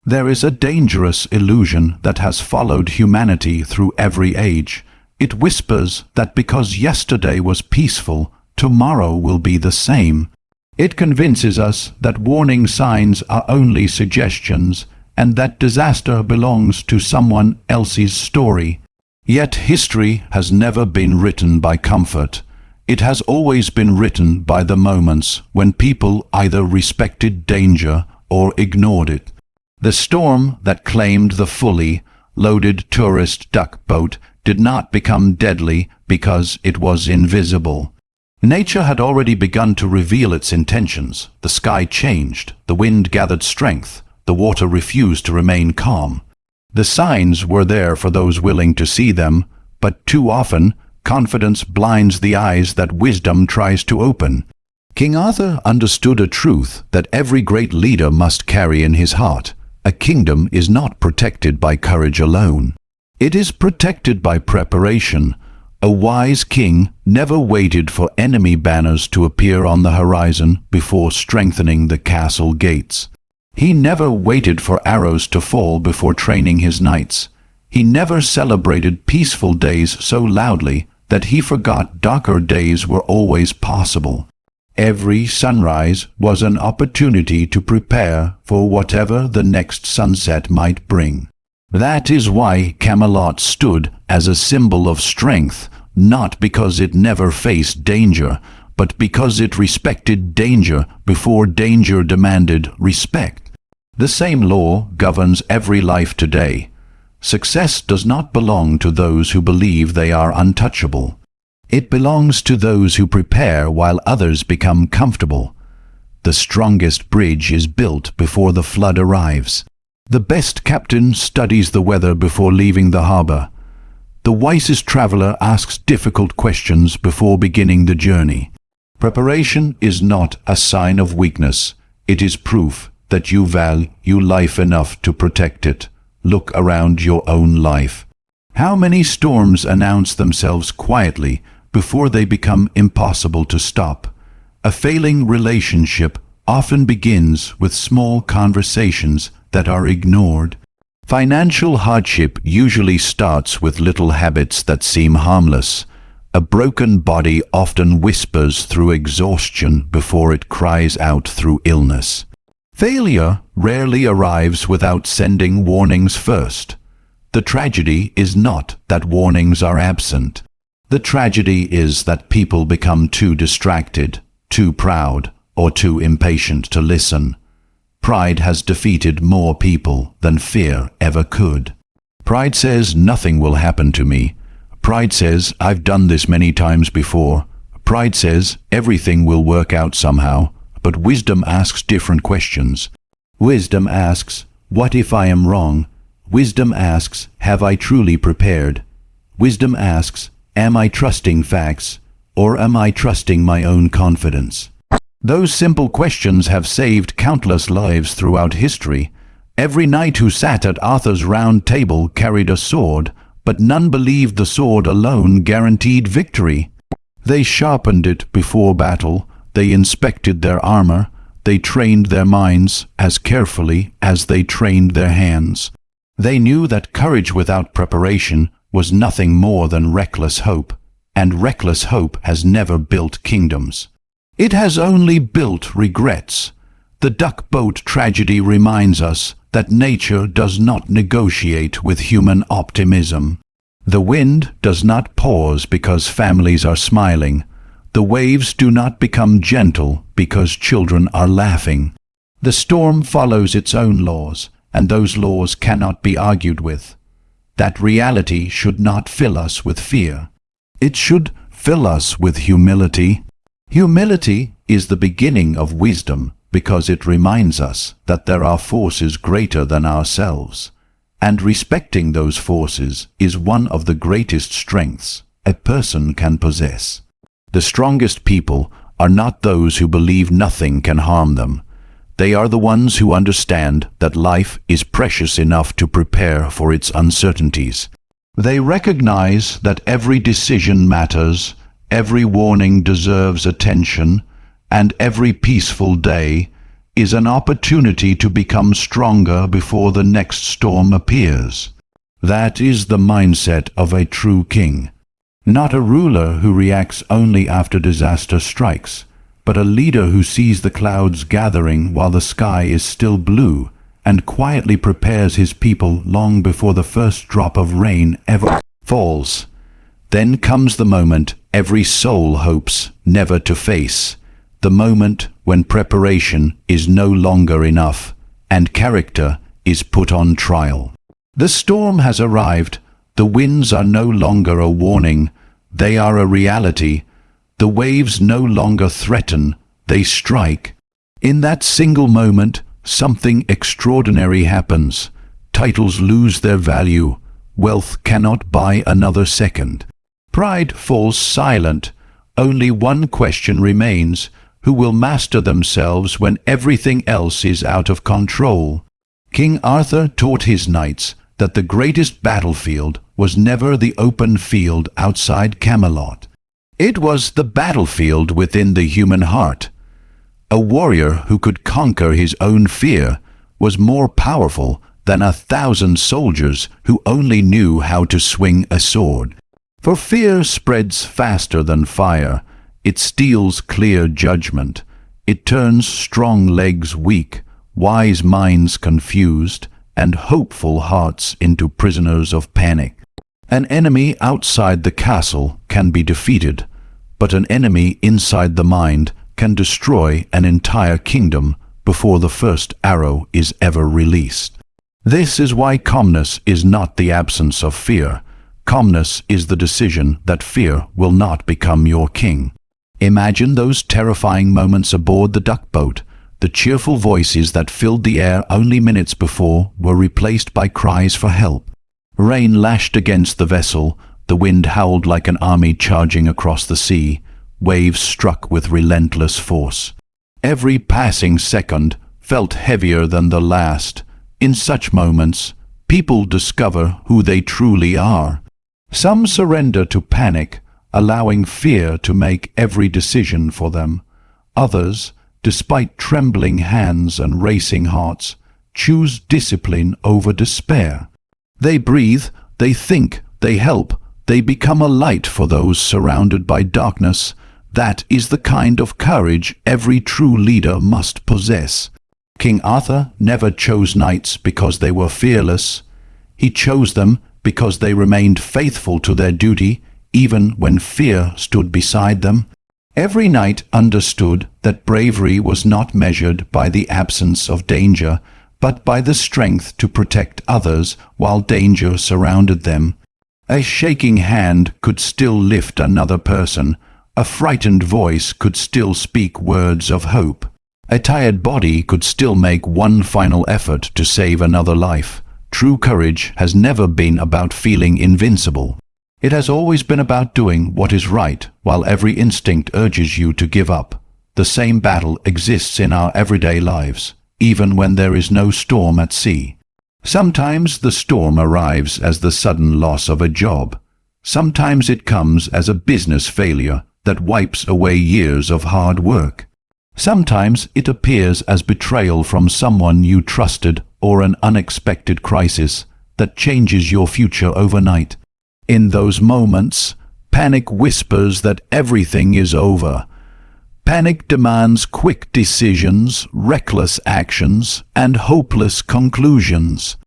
There is a dangerous illusion that has followed humanity through every age. It whispers that because yesterday was peaceful, tomorrow will be the same. It convinces us that warning signs are only suggestions and that disaster belongs to someone else's story. Yet history has never been written by comfort. It has always been written by the moments when people either respected danger or ignored it. The storm that claimed the fully loaded tourist duck boat did not become deadly because it was invisible. Nature had already begun to reveal its intentions. The sky changed, the wind gathered strength, the water refused to remain calm. The signs were there for those willing to see them, but too often confidence blinds the eyes that wisdom tries to open. King Arthur understood a truth that every great leader must carry in his heart. A kingdom is not protected by courage alone. It is protected by preparation. A wise king never waited for enemy banners to appear on the horizon before strengthening the castle gates. He never waited for arrows to fall before training his knights. He never celebrated peaceful days so loudly that he forgot darker days were always possible. Every sunrise was an opportunity to prepare for whatever the next sunset might bring. That is why Camelot stood as a symbol of strength, not because it never faced danger, but because it respected danger before danger demanded respect. The same law governs every life today. Success does not belong to those who believe they are untouchable. It belongs to those who prepare while others become comfortable. The strongest bridge is built before the flood arrives. The best captain studies the weather before leaving the harbor. The wisest traveler asks difficult questions before beginning the journey. Preparation is not a sign of weakness. It is proof that you value life enough to protect it. Look around your own life. How many storms announce themselves quietly before they become impossible to stop? A failing relationship often begins with small conversations that are ignored. Financial hardship usually starts with little habits that seem harmless. A broken body often whispers through exhaustion before it cries out through illness. Failure rarely arrives without sending warnings first. The tragedy is not that warnings are absent. The tragedy is that people become too distracted, too proud, or too impatient to listen. Pride has defeated more people than fear ever could. Pride says nothing will happen to me. Pride says I've done this many times before. Pride says everything will work out somehow. But wisdom asks different questions. Wisdom asks, what if I am wrong? Wisdom asks, have I truly prepared? Wisdom asks, am I trusting facts, or am I trusting my own confidence? Those simple questions have saved countless lives throughout history. Every knight who sat at Arthur's round table carried a sword, but none believed the sword alone guaranteed victory. They sharpened it before battle. They inspected their armor. They trained their minds as carefully as they trained their hands. They knew that courage without preparation was nothing more than reckless hope, and reckless hope has never built kingdoms. It has only built regrets. The duck boat tragedy reminds us that nature does not negotiate with human optimism. The wind does not pause because families are smiling. The waves do not become gentle because children are laughing. The storm follows its own laws, and those laws cannot be argued with. That reality should not fill us with fear. It should fill us with humility. Humility is the beginning of wisdom because it reminds us that there are forces greater than ourselves, and respecting those forces is one of the greatest strengths a person can possess. The strongest people are not those who believe nothing can harm them. They are the ones who understand that life is precious enough to prepare for its uncertainties. They recognize that every decision matters, every warning deserves attention, and every peaceful day is an opportunity to become stronger before the next storm appears. That is the mindset of a true king. Not a ruler who reacts only after disaster strikes, but a leader who sees the clouds gathering while the sky is still blue and quietly prepares his people long before the first drop of rain ever falls. Then comes the moment every soul hopes never to face, the moment when preparation is no longer enough and character is put on trial. The storm has arrived. The winds are no longer a warning, they are a reality. The waves no longer threaten, they strike. In that single moment, something extraordinary happens. Titles lose their value. Wealth cannot buy another second. Pride falls silent. Only one question remains: who will master themselves when everything else is out of control? King Arthur taught his knights that the greatest battlefield was never the open field outside Camelot. It was the battlefield within the human heart. A warrior who could conquer his own fear was more powerful than 1,000 soldiers who only knew how to swing a sword. For fear spreads faster than fire. It steals clear judgment. It turns strong legs weak, wise minds confused, and hopeful hearts into prisoners of panic. An enemy outside the castle can be defeated, but an enemy inside the mind can destroy an entire kingdom before the first arrow is ever released. This is why calmness is not the absence of fear. Calmness is the decision that fear will not become your king. Imagine those terrifying moments aboard the duck boat. The cheerful voices that filled the air only minutes before were replaced by cries for help. Rain lashed against the vessel, the wind howled like an army charging across the sea, waves struck with relentless force. Every passing second felt heavier than the last. In such moments, people discover who they truly are. Some surrender to panic, allowing fear to make every decision for them. Others, despite trembling hands and racing hearts, choose discipline over despair. They breathe, they think, they help, they become a light for those surrounded by darkness. That is the kind of courage every true leader must possess. King Arthur never chose knights because they were fearless. He chose them because they remained faithful to their duty, even when fear stood beside them. Every knight understood that bravery was not measured by the absence of danger, but by the strength to protect others while danger surrounded them. A shaking hand could still lift another person. A frightened voice could still speak words of hope. A tired body could still make one final effort to save another life. True courage has never been about feeling invincible. It has always been about doing what is right while every instinct urges you to give up. The same battle exists in our everyday lives, even when there is no storm at sea. Sometimes the storm arrives as the sudden loss of a job. Sometimes it comes as a business failure that wipes away years of hard work. Sometimes it appears as betrayal from someone you trusted or an unexpected crisis that changes your future overnight. In those moments, panic whispers that everything is over. Panic demands quick decisions, reckless actions, and hopeless conclusions.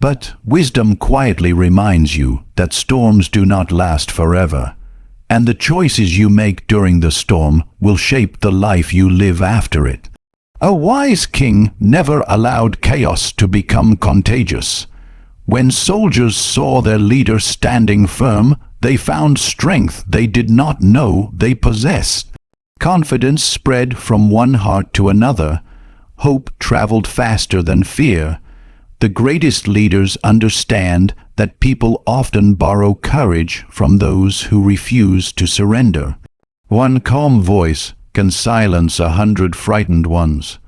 But wisdom quietly reminds you that storms do not last forever, and the choices you make during the storm will shape the life you live after it. A wise king never allowed chaos to become contagious. When soldiers saw their leader standing firm, they found strength they did not know they possessed. Confidence spread from one heart to another. Hope traveled faster than fear. The greatest leaders understand that people often borrow courage from those who refuse to surrender. One calm voice can silence 100 frightened ones.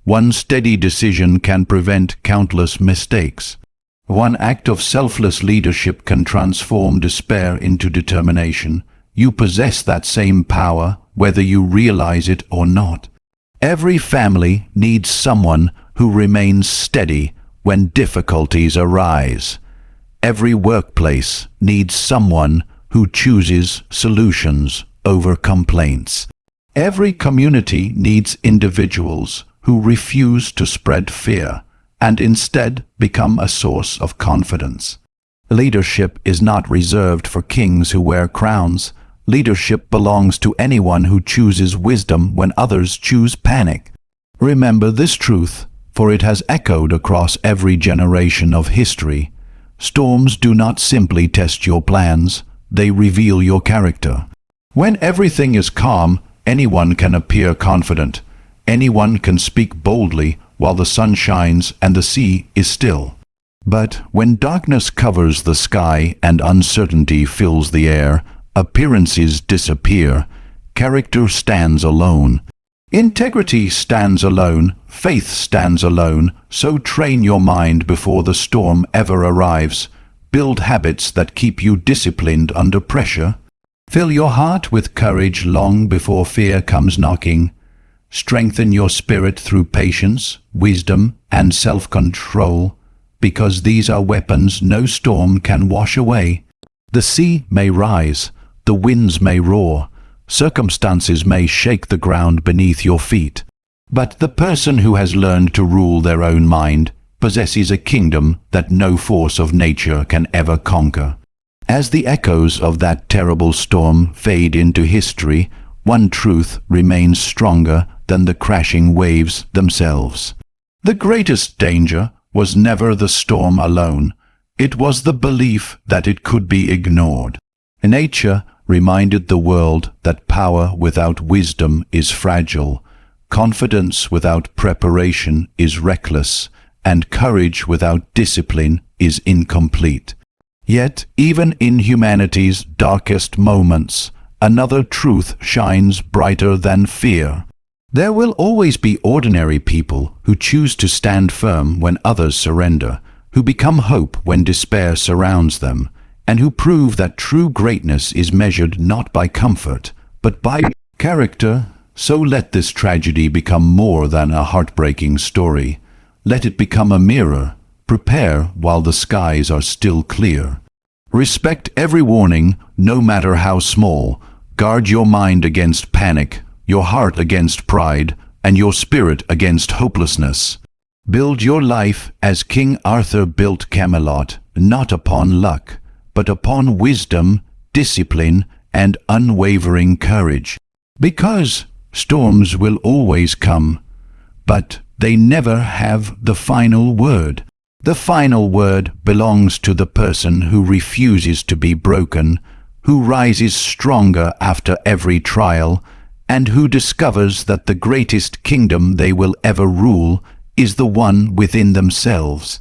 One steady decision can prevent countless mistakes. One act of selfless leadership can transform despair into determination. You possess that same power, whether you realize it or not. Every family needs someone who remains steady when difficulties arise. Every workplace needs someone who chooses solutions over complaints. Every community needs individuals who refuse to spread fear and instead become a source of confidence. Leadership is not reserved for kings who wear crowns. Leadership belongs to anyone who chooses wisdom when others choose panic. Remember this truth, for it has echoed across every generation of history. Storms do not simply test your plans, they reveal your character. When everything is calm, anyone can appear confident. Anyone can speak boldly while the sun shines and the sea is still. But when darkness covers the sky and uncertainty fills the air, appearances disappear, character stands alone. Integrity stands alone, faith stands alone, so train your mind before the storm ever arrives. Build habits that keep you disciplined under pressure. Fill your heart with courage long before fear comes knocking. Strengthen your spirit through patience, wisdom, and self-control, because these are weapons no storm can wash away. The sea may rise, the winds may roar, circumstances may shake the ground beneath your feet. But the person who has learned to rule their own mind possesses a kingdom that no force of nature can ever conquer. As the echoes of that terrible storm fade into history, one truth remains stronger than the crashing waves themselves. The greatest danger was never the storm alone. It was the belief that it could be ignored. Nature reminded the world that power without wisdom is fragile, confidence without preparation is reckless, and courage without discipline is incomplete. Yet, even in humanity's darkest moments, another truth shines brighter than fear. There will always be ordinary people who choose to stand firm when others surrender, who become hope when despair surrounds them, and who prove that true greatness is measured not by comfort, but by character. So let this tragedy become more than a heartbreaking story. Let it become a mirror. Prepare while the skies are still clear. Respect every warning, no matter how small. Guard your mind against panic, your heart against pride, and your spirit against hopelessness. Build your life as King Arthur built Camelot, not upon luck, but upon wisdom, discipline, and unwavering courage. Because storms will always come, but they never have the final word. The final word belongs to the person who refuses to be broken, who rises stronger after every trial, and who discovers that the greatest kingdom they will ever rule is the one within themselves.